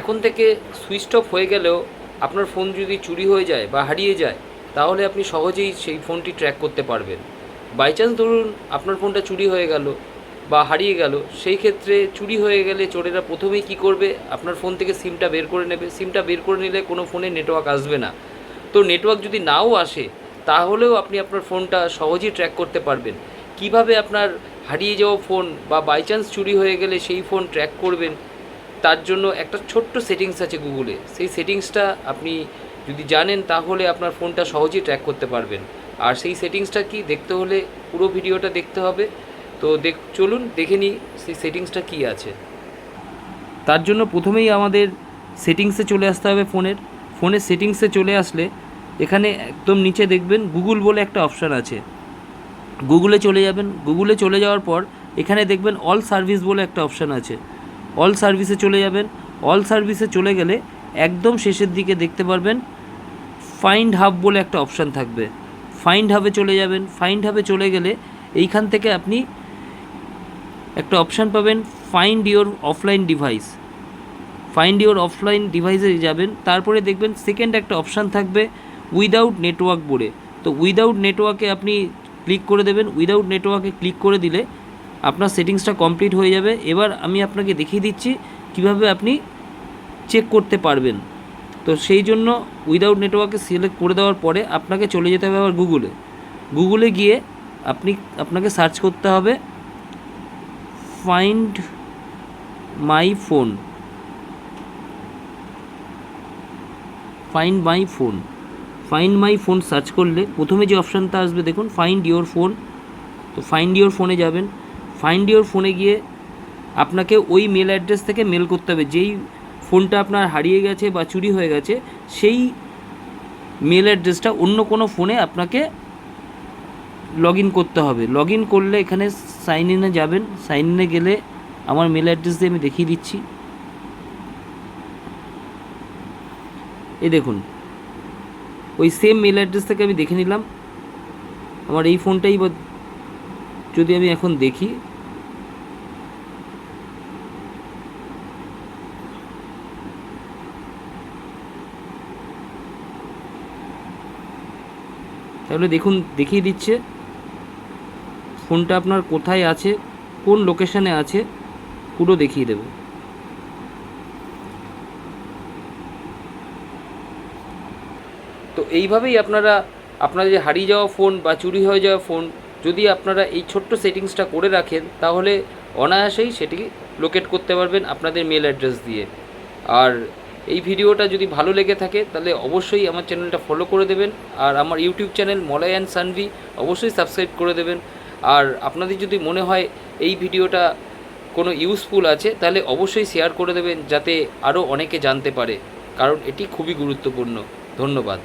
এখন থেকে switch off হয়ে গেলেও আপনার ফোন যদি চুরি হয়ে যায় বা হারিয়ে যায়, তাহলে আপনি সহজেই সেই ফোনটি ট্র্যাক করতে পারবেন। বাই চান্স ধরুন আপনার ফোনটা চুরি হয়ে গেল বা হারিয়ে গেল, সেই ক্ষেত্রে চুরি হয়ে গেলে চোরেরা প্রথমেই কী করবে, আপনার ফোন থেকে সিমটা বের করে নেবে। সিমটা বের করে নিলে কোনো ফোনে নেটওয়ার্ক আসবে না। তো নেটওয়ার্ক যদি নাও আসে, তাহলেও আপনি আপনার ফোনটা সহজেই ট্র্যাক করতে পারবেন। কিভাবে আপনার হারিয়ে যাওয়া ফোন বা বাই চান্স চুরি হয়ে গেলে সেই ফোন ট্র্যাক করবেন, তার জন্য একটা ছোট্ট সেটিংস আছে গুগলে। সেই সেটিংসটা আপনি যদি জানেন, তাহলে আপনার ফোনটা সহজেই ট্র্যাক করতে পারবেন। আর সেই সেটিংসটা কি দেখতে হলে পুরো ভিডিওটা দেখতে হবে। তো চলুন দেখে নিই সেই সেটিংসটা কী আছে। তার জন্য প্রথমেই আমাদের সেটিংসে চলে আসতে হবে। ফোনের সেটিংসে চলে আসলে এখানে একদম নিচে দেখবেন গুগল বলে একটা অপশান আছে। গুগলে চলে যাবেন। গুগলে চলে যাওয়ার পর এখানে দেখবেন অল সার্ভিস বলে একটা অপশান আছে। অল সার্ভিসে চলে যাবেন। অল সার্ভিসে চলে গেলে একদম শেষের দিকে দেখতে পারবেন ফাইন্ড হাব বলে একটা অপশান থাকবে। ফাইন্ড হাবে চলে যাবেন। ফাইন্ড হাবে চলে গেলে এইখান থেকে আপনি একটা অপশান পাবেন find your offline device. Find your offline ডিভাইসে যাবেন। তারপরে দেখবেন সেকেন্ড একটা অপশান থাকবে উইদাউট নেটওয়ার্ক বলে। তো উইদাউট নেটওয়ার্কে আপনি ক্লিক করে দেবেন। উইদাউট নেটওয়ার্কে ক্লিক করে দিলে আপনার সেটিংসটা কমপ্লিট হয়ে যাবে। এবার আমি আপনাকে দেখিয়ে দিচ্ছি কিভাবে আপনি চেক করতে পারবেন। তো সেই জন্য উইদাউট নেটওয়ার্কে সিলেক্ট করে দেওয়ার পরে আপনাকে চলে যেতে হবে আবার গুগলে গিয়ে আপনাকে সার্চ করতে হবে find my phone. Find my phone search করলে প্রথমে যে অপশানটা আসবে দেখুন ফাইন্ড ইওর ফোন। তো ফাইন্ড ইওর ফোনে যাবেন। ফাইন্ড ইওর ফোনে গিয়ে আপনাকে ওই মেল অ্যাড্রেস থেকে মেল করতে হবে। যেই ফোনটা আপনার হারিয়ে গেছে বা চুরি হয়ে গেছে, সেই মেল অ্যাড্রেসটা অন্য কোনো ফোনে আপনাকে লগ ইন করতে হবে। লগ ইন করলে এখানে সাইন ইনে যাবেন। সাইন ইনে গেলে আমার মেল অ্যাড্রেস দিয়ে আমি দেখিয়ে দিচ্ছি। এই দেখুন, ওই সেম মেল অ্যাড্রেস থেকে আমি দেখে নিলাম আমার এই ফোনটাই। বা যদি আমি এখন দেখি, তাহলে দেখুন দেখিয়ে দিচ্ছে ফোনটা আপনার কোথায় আছে, কোন লোকেশানে আছে, পুরো দেখিয়ে দেবে। তো এইভাবেই আপনারা আপনাদের যে হারিয়ে যাওয়া ফোন বা চুরি হয়ে যাওয়া ফোন, যদি আপনারা এই ছোট্ট সেটিংসটা করে রাখেন, তাহলে অনায়াসেই সেটি লোকেট করতে পারবেন আপনাদের মেল অ্যাড্রেস দিয়ে। আর এই ভিডিওটা যদি ভালো লেগে থাকে, তাহলে অবশ্যই আমার চ্যানেলটা ফলো করে দেবেন। আর আমার YouTube channel Malay and Sanvi অবশ্যই সাবস্ক্রাইব করে দেবেন। আর আপনাদের যদি মনে হয় এই ভিডিওটা কোনো ইউজফুল আছে, তাহলে অবশ্যই শেয়ার করে দেবেন, যাতে আরও অনেকে জানতে পারে, কারণ এটি খুবই গুরুত্বপূর্ণ। ধন্যবাদ।